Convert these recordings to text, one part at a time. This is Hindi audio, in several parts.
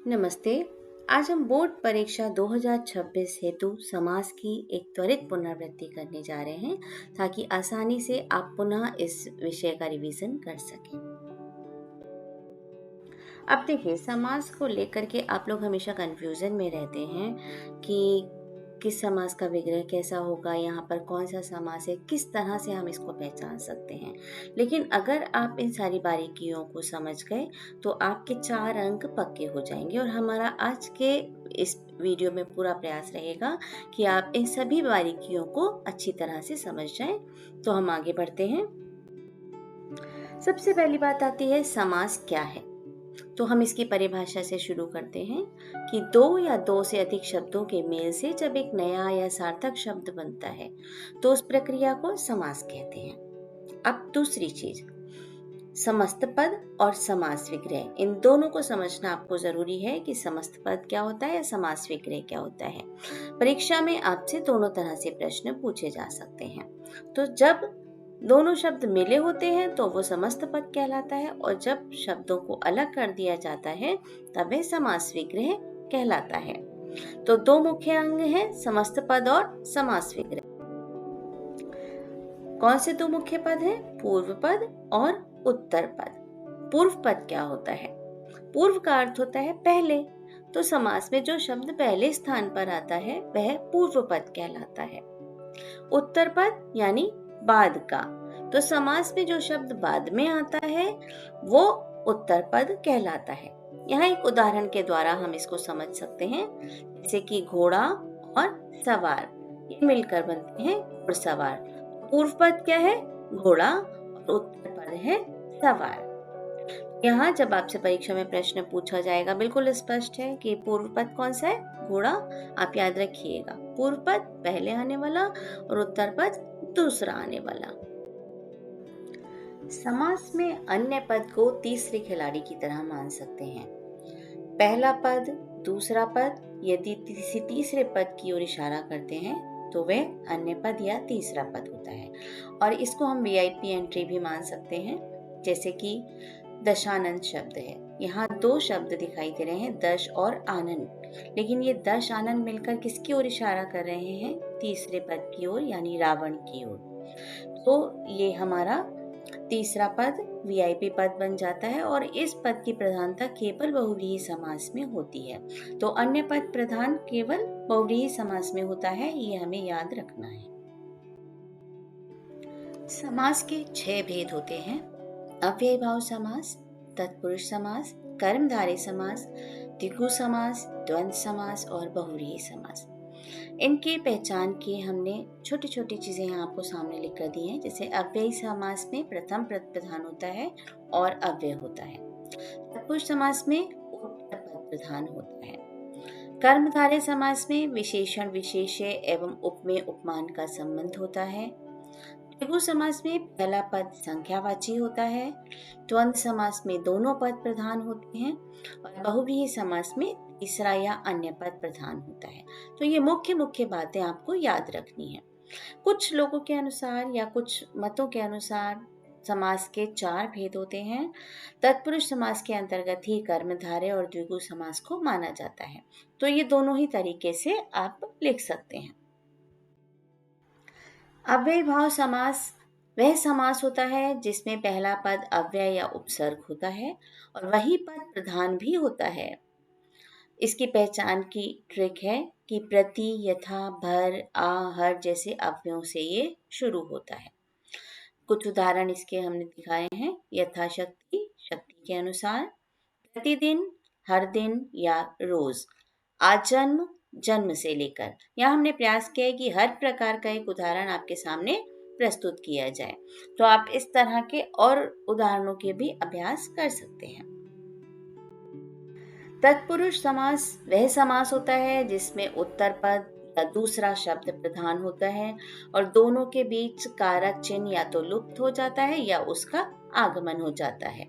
नमस्ते। आज हम बोर्ड परीक्षा 2026 हेतु समास की एक त्वरित पुनरावृत्ति करने जा रहे हैं ताकि आसानी से आप पुनः इस विषय का रिवीजन कर सकें। अब देखिए, समास को लेकर के आप लोग हमेशा कंफ्यूजन में रहते हैं कि किस समास का विग्रह कैसा होगा, यहाँ पर कौन सा समास है, किस तरह से हम इसको पहचान सकते हैं। लेकिन अगर आप इन सारी बारीकियों को समझ गए तो आपके 4 अंक पक्के हो जाएंगे और हमारा आज के इस वीडियो में पूरा प्रयास रहेगा कि आप इन सभी बारीकियों को अच्छी तरह से समझ जाएं। तो हम आगे बढ़ते हैं। सबसे पहली बात आती है समास क्या है। तो हम इसकी परिभाषा से शुरू करते हैं कि दो या दो से अधिक शब्दों के मेल से जब एक नया या सार्थक शब्द बनता है तो उस प्रक्रिया को समास कहते हैं। अब दूसरी चीज, समस्त पद और समास विग्रह, इन दोनों को समझना आपको जरूरी है कि समस्त पद क्या होता है या समास विग्रह क्या होता है। परीक्षा में आपसे दोनों तरह से प्रश्न पूछे जा सकते हैं। तो जब दोनों शब्द मिले होते हैं तो वो समस्त पद कहलाता है और जब शब्दों को अलग कर दिया जाता है तब वह समास विग्रह कहलाता है। तो दो मुख्य अंग हैं, समस्त पद और समास विग्रह। कौन से दो मुख्य पद हैं? पूर्व पद और उत्तर पद। पूर्व पद क्या होता है? पूर्व का अर्थ होता है पहले, तो समास में जो शब्द पहले स्थान पर आता है वह पूर्व पद कहलाता है। उत्तर पद यानी बाद का, तो समास में जो शब्द बाद में आता है वो उत्तर पद कहलाता है। यहाँ एक उदाहरण के द्वारा हम इसको समझ सकते हैं, जैसे कि घोड़ा और सवार, ये मिलकर बनते हैं घुड़सवार। पूर्व पद क्या है? घोड़ा, और उत्तर पद है सवार। यहाँ जब आपसे परीक्षा में प्रश्न पूछा जाएगा, बिल्कुल स्पष्ट है कि पूर्व पद कौन सा है? घोड़ा। आप याद रखिएगा, पूर्व पद पहले आने वाला और उत्तर पद दूसरा आने वाला। समास में अन्य पद को तीसरे खिलाड़ी की तरह मान सकते हैं। पहला पद, दूसरा पद यदि तीसरे पद की ओर इशारा करते हैं तो वह अन्य पद या तीसरा पद होता है। और इसको हम वीआईपी एंट्री भी मान सकते हैं, जैसे कि दशानंद शब्द है। यहाँ दो शब्द दिखाई दे रहे हैं, दश और आनंद, लेकिन ये दश आनंद मिलकर किसकी ओर इशारा कर रहे हैं? तीसरे पद की ओर, यानी रावण की ओर। तो ये हमारा तीसरा पद वीआईपी पद बन जाता है और इस पद की प्रधानता केवल बहुव्रीहि समास में होती है। तो अन्य पद प्रधान केवल बहुव्रीहि समास में होता है, ये हमें याद रखना है। समास के 6 भेद होते हैं: अव्ययी भाव समास, तत्पुरुष समास, कर्मधारय समास, द्विगु समास, द्वंद्व समास और बहुव्रीहि समास। इनकी पहचान की हमने छोटी छोटी चीजें यहाँ आपको सामने लिख कर दी हैं। जैसे अव्ययी समास में प्रथम पद प्रधान होता है और अव्यय होता है। तत्पुरुष समास में उत्तर पद प्रधान होता है। कर्मधारय समास में विशेषण विशेष्य एवं उपमेय उपमान का संबंध होता है। द्विगु समास में पहला पद संख्यावाची होता है। द्वंद्व समास में दोनों पद प्रधान होते हैं और बहुव्रीहि समास में तीसरा या अन्य पद प्रधान होता है। तो ये मुख्य बातें आपको याद रखनी है। कुछ लोगों के अनुसार या कुछ मतों के अनुसार समास के 4 भेद होते हैं। तत्पुरुष समास के अंतर्गत ही कर्मधारय और द्विगु समास को माना जाता है। तो ये दोनों ही तरीके से आप लिख सकते हैं। अव्ययी भाव समास वह समास होता है जिसमें पहला पद अव्यय या उपसर्ग होता है और वही पद प्रधान भी होता है। इसकी पहचान की ट्रिक है कि प्रति, यथा, भर, आ, हर जैसे अव्ययों से ये शुरू होता है। कुछ उदाहरण इसके हमने दिखाए हैं: यथाशक्ति, शक्ति के अनुसार; प्रतिदिन, हर दिन या रोज; आजन्म, जन्म से लेकर। यहाँ हमने प्रयास किया है कि हर प्रकार का एक उदाहरण आपके सामने प्रस्तुत किया जाए। तो आप इस तरह के और उदाहरणों के भी अभ्यास कर सकते हैं। तत्पुरुष समास वह समास होता है जिसमें उत्तर पद या दूसरा शब्द प्रधान होता है और दोनों के बीच कारक चिन्ह या तो लुप्त हो जाता है या उसका आगमन हो जाता है।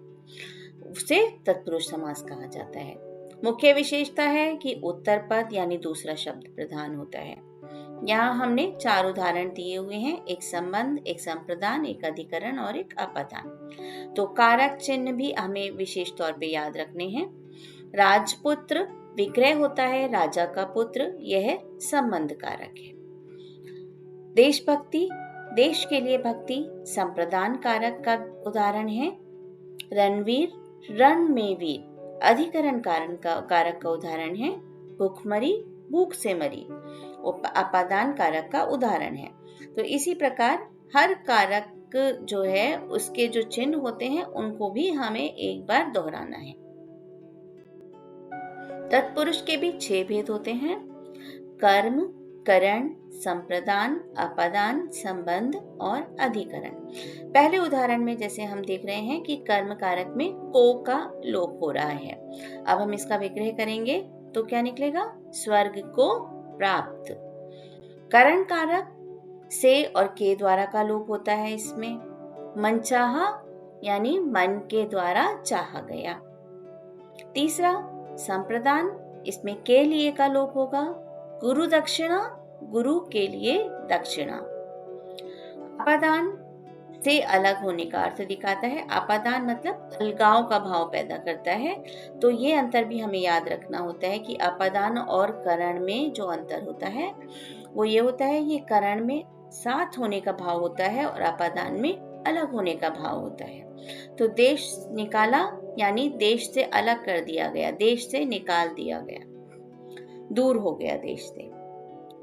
उसे तत्पुरुष समास कहा जाता है। मुख्य विशेषता है कि उत्तर पद यानी दूसरा शब्द प्रधान होता है। यहाँ हमने 4 उदाहरण दिए हुए हैं: एक संबंध, एक संप्रदान, एक अधिकरण और एक अपादान। तो कारक चिन्ह भी हमें विशेष तौर पे याद रखने हैं। राजपुत्र विग्रह होता है, राजा का पुत्र, यह संबंध कारक है। देशभक्ति, देश के लिए भक्ति, संप्रदान कारक का उदाहरण है। रणवीर, रण में वीर, अधिकरण कारक का उदाहरण है। भूखमरी, भूख से मरी, अपादान कारक का उदाहरण है। तो इसी प्रकार हर कारक जो है उसके जो चिन्ह होते हैं उनको भी हमें एक बार दोहराना है। तत्पुरुष के भी 6 भेद होते हैं: कर्म, करण, संप्रदान, अपादान, संबंध और अधिकरण। पहले उदाहरण में जैसे हम देख रहे हैं कि कर्म कारक में को का लोप हो रहा है। अब हम इसका विग्रह करेंगे तो क्या निकलेगा? स्वर्ग को प्राप्त। करण कारक से और के द्वारा का लोप होता है इसमें। मनचाहा यानी मन के द्वारा चाहा गया। तीसरा संप्रदान, इसमें के लिए का लोप होगा। गुरु दक्षिणा, गुरु के लिए दक्षिणा। अपादान से अलग होने का अर्थ दिखाता है। अपादान मतलब अलगाव का भाव पैदा करता है। तो ये अंतर भी हमें याद रखना होता है कि अपादान और करण में जो अंतर होता है वो ये होता है, ये करण में साथ होने का भाव होता है और अपादान में अलग होने का भाव होता है। तो देश निकाला यानी देश से अलग कर दिया गया, देश से निकाल दिया गया, दूर हो गया देश से।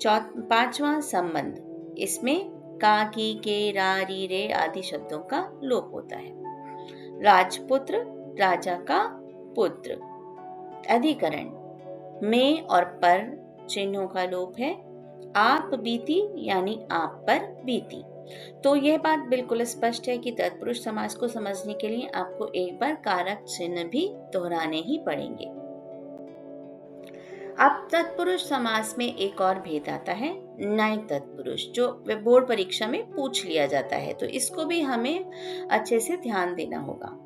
पांचवा संबंध, इसमें का, की, के, रा, री, रे आदि शब्दों का लोप होता है। राजपुत्र, राजा का पुत्र। अधिकरण, में और पर चिन्हों का लोप है। आप बीती यानी आप पर बीती। तो यह बात बिल्कुल स्पष्ट है कि तत्पुरुष समास को समझने के लिए आपको एक बार कारक चिन्ह भी दोहराने ही पड़ेंगे। अब तत्पुरुष समास में एक और भेद आता है, नए तत्पुरुष, जो बोर्ड परीक्षा में पूछ लिया जाता है। तो इसको भी हमें अच्छे से ध्यान देना होगा।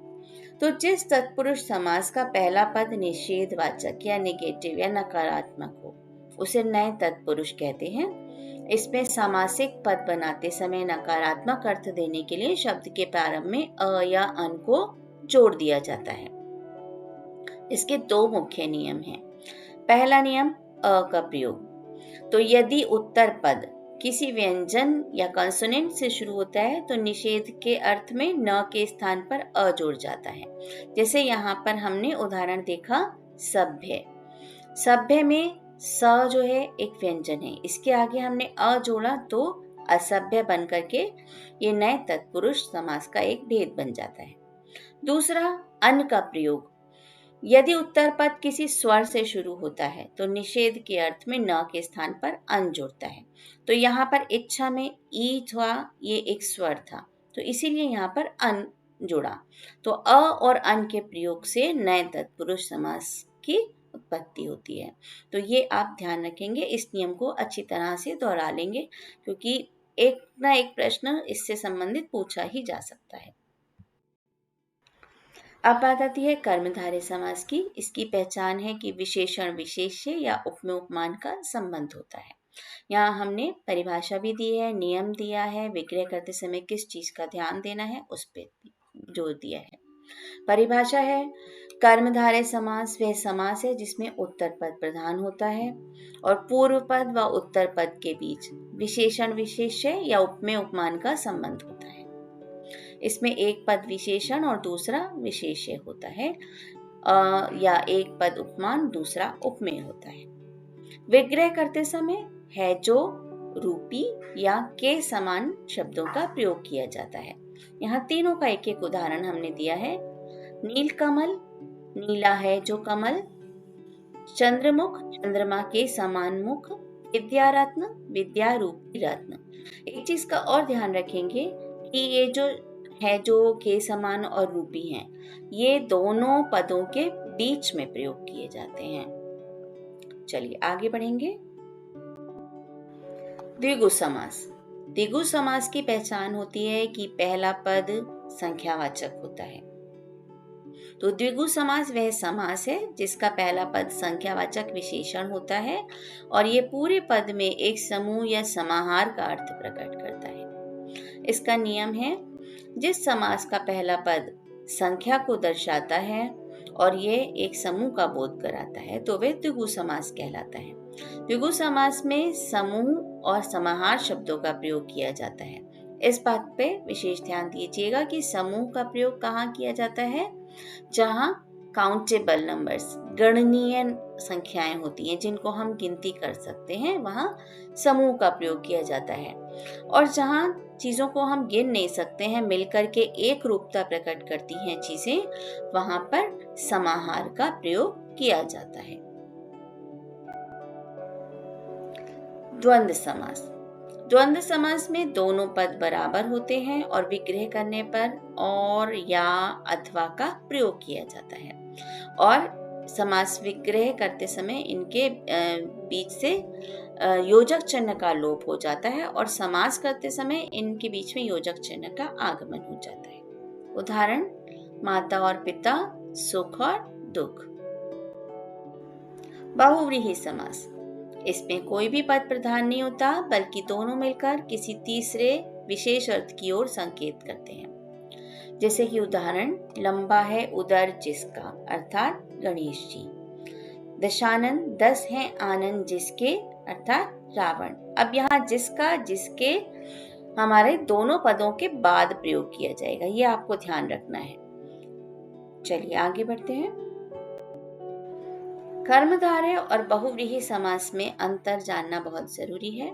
तो जिस तत्पुरुष समास का पहला पद निषेधवाचक या नेगेटिव या नकारात्मक हो उसे नए तत्पुरुष कहते हैं। इसमें सामासिक पद बनाते समय नकारात्मक अर्थ देने के लिए शब्द के प्रारंभ में अ या अन को जोड़ दिया जाता है। इसके 2 मुख्य नियम हैं। पहला नियम, अ का प्रयोग। तो यदि उत्तर पद किसी व्यंजन या कंसोनेंट से शुरू होता है तो निषेध के अर्थ में न के स्थान पर अ जोड़ जाता है। जैसे यहाँ पर हमने उदाहरण देखा, सभ्य। सभ्य में स जो है एक व्यंजन है, इसके आगे हमने अ जोड़ा तो असभ्य बन करके ये नए तत्पुरुष समास का एक भेद बन जाता है। दूसरा, अन का प्रयोग। यदि उत्तर पद किसी स्वर से शुरू होता है तो निषेध के अर्थ में न के स्थान पर अन जुड़ता है। तो यहाँ पर इच्छा में ई था, ये एक स्वर था, तो इसीलिए यहाँ पर अन जुड़ा। तो अ और अन के प्रयोग से नए तत्पुरुष समास की उत्पत्ति होती है। तो ये आप ध्यान रखेंगे, इस नियम को अच्छी तरह से दोहरा लेंगे क्योंकि एक ना एक प्रश्न इससे संबंधित पूछा ही जा सकता है। अब बात आती है कर्मधारय समास की। इसकी पहचान है कि विशेषण विशेष्य या उपमेय उपमान का संबंध होता है। यहाँ हमने परिभाषा भी दी है, नियम दिया है, विग्रह करते समय किस चीज का ध्यान देना है उस पर जोर दिया है। परिभाषा है, कर्मधारय समास वह समास है जिसमें उत्तर पद प्रधान होता है और पूर्व पद व उत्तर पद के बीच विशेषण विशेष्य या उपमेय उपमान का संबंध होता है। इसमें एक पद विशेषण और दूसरा विशेष्य होता है या एक पद उपमान दूसरा उपमेय होता है। विग्रह करते समय है जो, रूपी या के समान शब्दों का प्रयोग किया जाता है। यहाँ तीनों का एक एक उदाहरण हमने दिया है। नीलकमल, नीला है जो कमल। चंद्रमुख, चंद्रमा के समान मुख। विद्यारत्न, विद्या रूपी रत्न। एक चीज का और ध्यान रखेंगे कि ये जो है जो के समान और रूपी हैं, ये दोनों पदों के बीच में प्रयोग किए जाते हैं। चलिए आगे बढ़ेंगे। द्विगु समास। द्विगु समास की पहचान होती है कि पहला पद संख्यावाचक होता है। तो द्विगु समास वह समास है जिसका पहला पद संख्यावाचक विशेषण होता है और ये पूरे पद में एक समूह या समाहार का अर्थ प्रकट करता है। इसका नियम है, जिस समास का पहला पद संख्या को दर्शाता है और ये एक समूह का बोध कराता है तो वे द्विगु समास कहलाता है। द्विगु समास में समूह और समाहार शब्दों का प्रयोग किया जाता है। इस बात पे विशेष ध्यान दीजिएगा कि समूह का प्रयोग कहाँ किया जाता है, जहाँ काउंटेबल नंबर्स, गणनीय संख्याएं होती हैं जिनको हम गिनती कर सकते हैं, वहाँ समूह का प्रयोग किया जाता है। और जहाँ चीजों को हम गिन नहीं सकते हैं, मिलकर के एक रूपता प्रकट करती हैं चीजें, वहां पर समाहार का प्रयोग किया जाता है। द्वंद्व समास। द्वंद्व समास में दोनों पद बराबर होते हैं और विग्रह करने पर और या अथवा का प्रयोग किया जाता है। और समास विग्रह करते समय इनके बीच से योजक चिन्ह का लोप हो जाता है और समास करते समय इनके बीच में योजक चिन्ह का आगमन हो जाता है। उदाहरण, माता और पिता, सुख और दुख। बहुव्रीहि समास। इसमें कोई भी पद प्रधान नहीं होता, बल्कि दोनों मिलकर किसी तीसरे विशेष अर्थ की ओर संकेत करते हैं। जैसे कि उदाहरण, लंबा है उदर जिसका, अर्थात गणेश जी। दशानन, 10 हैं आनंद जिसके, अर्थात रावण। अब यहाँ जिसका, जिसके हमारे दोनों पदों के बाद प्रयोग किया जाएगा, ये आपको ध्यान रखना है। चलिए आगे बढ़ते हैं। कर्मधारय और बहुव्रीहि समास में अंतर जानना बहुत जरूरी है।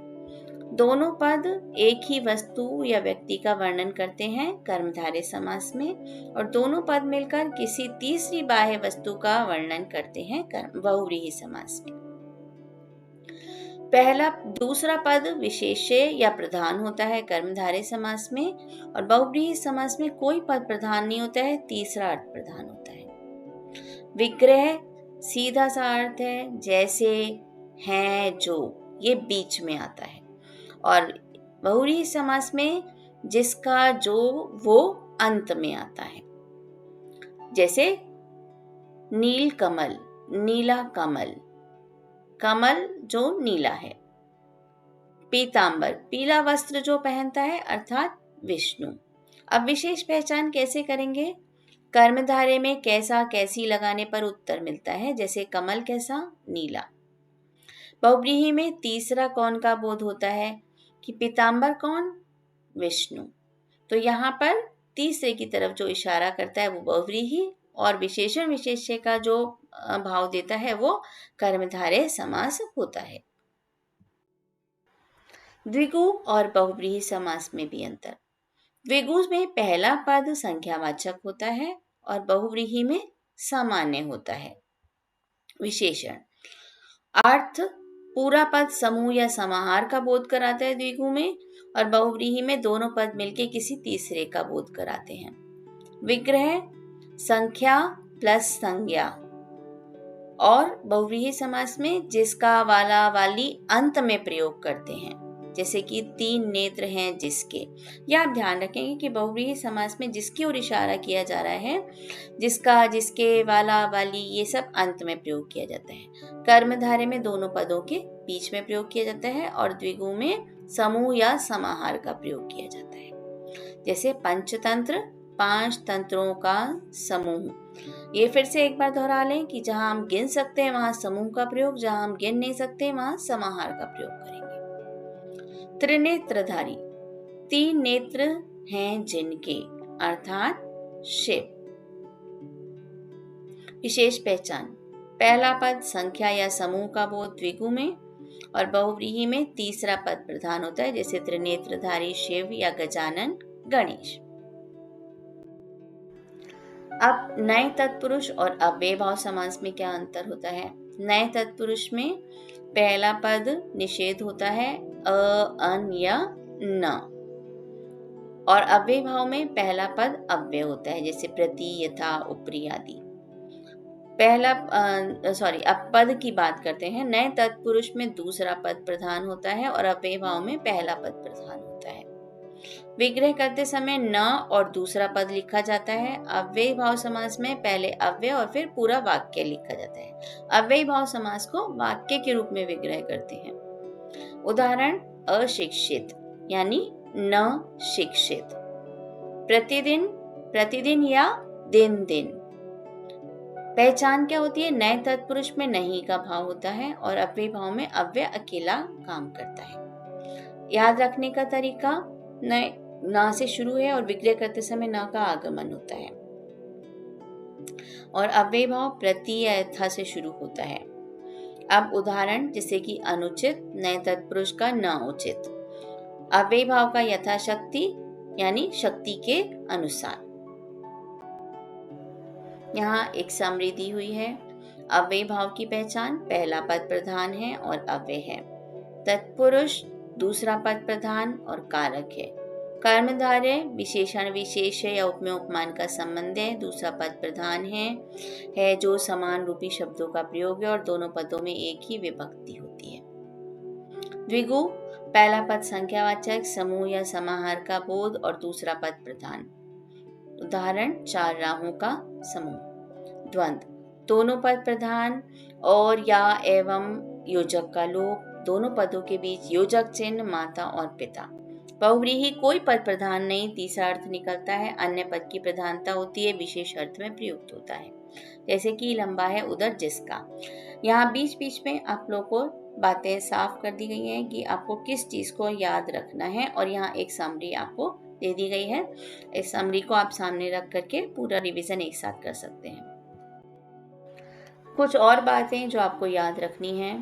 दोनों पद एक ही वस्तु या व्यक्ति का वर्णन करते हैं कर्मधारय समास में, और दोनों पद मिलकर किसी तीसरी बाह्य वस्तु का वर्णन करते हैं बहुव्रीहि समास में। दूसरा पद विशेष्य या प्रधान होता है कर्मधारय समास में, और बहुव्रीहि समास में कोई पद प्रधान नहीं होता है, तीसरा अर्थ प्रधान होता है। विग्रह सीधा सा अर्थ है, जैसे, हैं, जो, ये बीच में आता है। और बहुव्रीहि समास में जिसका, जो, वो अंत में आता है। जैसे नील कमल, नीला कमल, कमल जो नीला है। पीतांबर, पीला वस्त्र जो पहनता है, अर्थात विष्णु। अब विशेष पहचान कैसे करेंगे? कर्मधारय में कैसा, कैसी लगाने पर उत्तर मिलता है। जैसे कमल कैसा, नीला। बहुव्रीहि में तीसरा कौन का बोध होता है कि पीतांबर कौन, विष्णु। तो यहाँ पर तीसरे की तरफ जो इशारा करता है वो बहुव्रीहि, और विशेषण विशेष्य का जो भाव देता है वो कर्मधारय समास होता है। द्विगु और बहुव्रीहि समास में भी अंतर। द्विगु में पहला पद संख्यावाचक होता है और बहुव्रीहि में सामान्य होता है। विशेषण अर्थ, पूरा पद समूह या समाहार का बोध कराता है द्विगु में, और बहुव्रीहि में दोनों पद मिलके किसी तीसरे का बोध कराते हैं। विग्रह संख्या प्लस संज्ञा, और बहुव्रीहि समास में जिसका, वाला, वाली अंत में प्रयोग करते हैं। जैसे कि 3 नेत्र हैं जिसके। यह आप ध्यान रखेंगे कि बहुव्रीहि समास में जिसकी ओर इशारा किया जा रहा है, जिसका, जिसके, वाला, वाली, ये सब अंत में प्रयोग किया जाता है। कर्मधारय में दोनों पदों के बीच में प्रयोग किया जाता है, और द्विगु में समूह या समाहार का प्रयोग किया जाता है। जैसे पंचतंत्र, 5 तंत्रों का समूह। ये फिर से एक बार दोहरा लें कि जहां हम गिन सकते हैं वहां समूह का प्रयोग, जहां हम गिन नहीं सकते वहां समाहार का प्रयोग करेंगे। त्रिनेत्रधारी, 3 नेत्र हैं जिनके, अर्थात शिव। विशेष पहचान, पहला पद संख्या या समूह का बोध द्विगु में, और बहुव्रीहि में तीसरा पद प्रधान होता है। जैसे त्रिनेत्रधारी शिव या गजानन गणेश। अब नए तत्पुरुष और अव्यय भाव समास में क्या अंतर होता है? नए तत्पुरुष में पहला पद निषेध होता है, अ, अन या न, और अव्यय भाव में पहला पद अव्यय होता है। जैसे प्रति, यथा, उपरि आदि। अब पद की बात करते हैं। नए तत्पुरुष में दूसरा पद प्रधान होता है और अव्यय भाव में पहला पद प्रधान होता है। विग्रह करते समय न और दूसरा पद लिखा जाता है। अव्यय भाव समास में पहले अव्यय और फिर पूरा वाक्य लिखा जाता है। अव्यय भाव समास को वाक्य के रूप में विग्रह करते हैं। उदाहरण, अशिक्षित यानी न शिक्षित। प्रतिदिन, प्रतिदिन या दिन दिन। पहचान क्या होती है? नए तत्पुरुष में नहीं का भाव होता है और अव्यय भाव में अव्यय अकेला काम करता है। याद रखने का तरीका, नए ना से शुरू है और विग्रह करते समय ना का आगमन होता है और अव्यय भाव प्रति या यथा से शुरू होता है। अब उदाहरण, जैसे कि अनुचित, नए तत्पुरुष का न उचित। अव्यय भाव का यथाशक्ति यानी शक्ति के अनुसार। यहाँ एक समरी दी हुई है। अव्यय भाव की पहचान, पहला पद प्रधान है और अव्यय है। तत्पुरुष दूसरा पद प्रधान और कारक है। कर्मधारय विशेषण विशेष या उपमेय उपमान का संबंध है, दूसरा पद प्रधान है जो समान रूपी शब्दों का प्रयोग है और दोनों पदों में एक ही विभक्ति होती है। द्विगु, पहला पद संख्यावाचक, समूह या समाहार का बोध और दूसरा पद प्रधान। उदाहरण, 4 राहों का समूह। द्वंद्व, दोनों पद प्रधान और या एवं योजक का लोप, दोनों पदों के बीच योजक चिन्ह माता और पिता। बहुव्रीहि, कोई पद प्रधान नहीं, तीसरा अर्थ निकलता है, अन्य पद की प्रधानता होती है, विशेष अर्थ में प्रयुक्त होता है। जैसे कि लंबा है उधर जिसका। यहाँ बीच बीच में आप लोगों को बातें साफ कर दी गई हैं कि आपको किस चीज को याद रखना है और यहाँ एक समरी आपको दे दी गई है। इस समरी को आप सामने रख करके पूरा रिवीजन एक साथ कर सकते हैं। कुछ और बातें जो आपको याद रखनी है।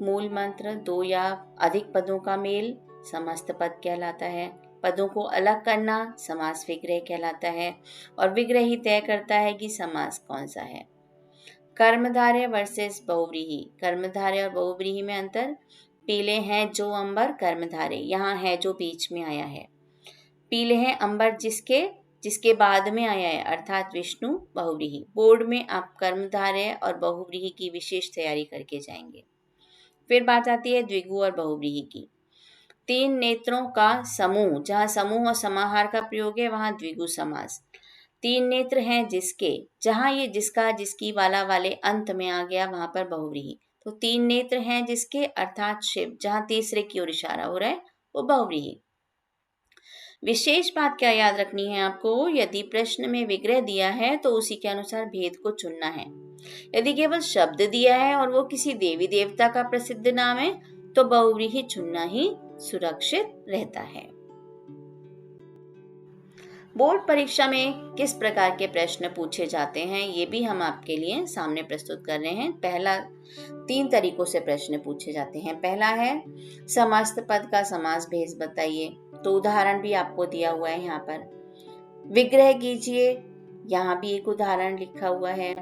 मूल मंत्र, 2 या अधिक पदों का मेल समस्त पद कहलाता है। पदों को अलग करना समास विग्रह कहलाता है और विग्रह ही तय करता है कि समास कौन सा है। कर्मधारय वर्सेस बहुव्रीहि, कर्मधारय और बहुव्रीहि में अंतर। पीले हैं जो अंबर कर्मधारय, यहाँ है जो बीच में आया है। पीले हैं अंबर जिसके बाद में आया है, अर्थात विष्णु बहुव्रीहि। बोर्ड में आप कर्मधारय और बहुव्रीहि की विशेष तैयारी करके जाएंगे। फिर बात आती है द्विगु और बहुव्रीहि की। 3 नेत्रों का समूह, जहाँ समूह और समाहार का प्रयोग है वहाँ द्विगु समास। 3 नेत्र हैं जिसके, जहाँ ये जिसका जिसकी वाला वाले अंत में आ गया वहां पर बहुव्रीहि। तो 3 नेत्र हैं जिसके अर्थात शिव, जहाँ तीसरे की ओर इशारा हो रहा है वो बहुव्रीहि। विशेष बात क्या याद रखनी है आपको, यदि प्रश्न में विग्रह दिया है तो उसी के अनुसार भेद को चुनना है। यदि केवल शब्द दिया है और वो किसी देवी देवता का प्रसिद्ध नाम है तो बहुव्रीहि चुनना ही सुरक्षित रहता है। बोर्ड परीक्षा में किस प्रकार के प्रश्न पूछे जाते हैं ये भी हम आपके लिए सामने प्रस्तुत कर रहे हैं। पहला, 3 तरीकों से प्रश्न पूछे जाते हैं। पहला है समस्त पद का समास भेद बताइए, तो उदाहरण भी आपको दिया हुआ है यहाँ पर। विग्रह कीजिए, यहाँ भी एक उदाहरण लिखा हुआ है।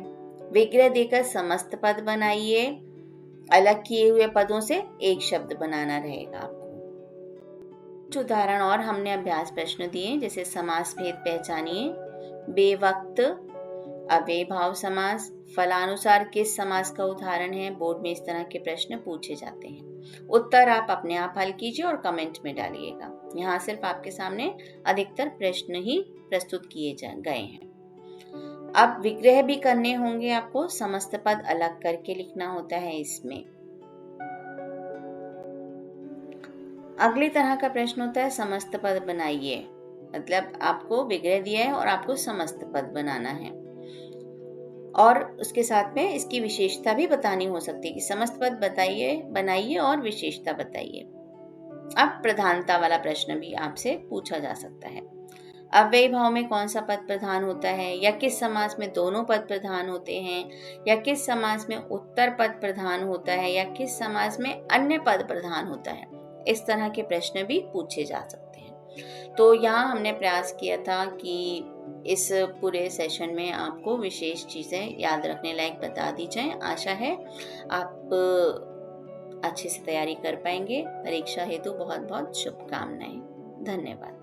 विग्रह देकर समस्त पद बनाइए, अलग किए हुए पदों से एक शब्द बनाना रहेगा आपको। कुछ उदाहरण और हमने अभ्यास प्रश्न दिए, जैसे समास भेद पहचानिए, बेवक्त, अव्यय भाव समास, फलानुसार किस समास का उदाहरण है। बोर्ड में इस तरह के प्रश्न पूछे जाते हैं। उत्तर आप अपने आप हल कीजिए और कमेंट में डालिएगा। यहाँ सिर्फ आपके सामने अधिकतर प्रश्न ही प्रस्तुत किए गए हैं। अब विग्रह भी करने होंगे आपको, समस्त पद अलग करके लिखना होता है इसमें। अगली तरह का प्रश्न होता है समस्त पद बनाइए, मतलब आपको विग्रह दिया है और आपको समस्त पद बनाना है और उसके साथ में इसकी विशेषता भी बतानी हो सकती है कि समस्त पद बनाइए और विशेषता बताइए। अब प्रधानता वाला प्रश्न भी आपसे पूछा जा सकता है। अव्यय भाव में कौन सा पद प्रधान होता है, या किस समास में दोनों पद प्रधान होते हैं, या किस समास में उत्तर पद प्रधान होता है, या किस समास में अन्य पद प्रधान होता है। इस तरह के प्रश्न भी पूछे जा सकते हैं। तो यहाँ हमने प्रयास किया था कि इस पूरे सेशन में आपको विशेष चीजें याद रखने लायक बता दी जाएं। आशा है आप अच्छे से तैयारी कर पाएंगे। परीक्षा हेतु बहुत बहुत शुभकामनाएं। धन्यवाद।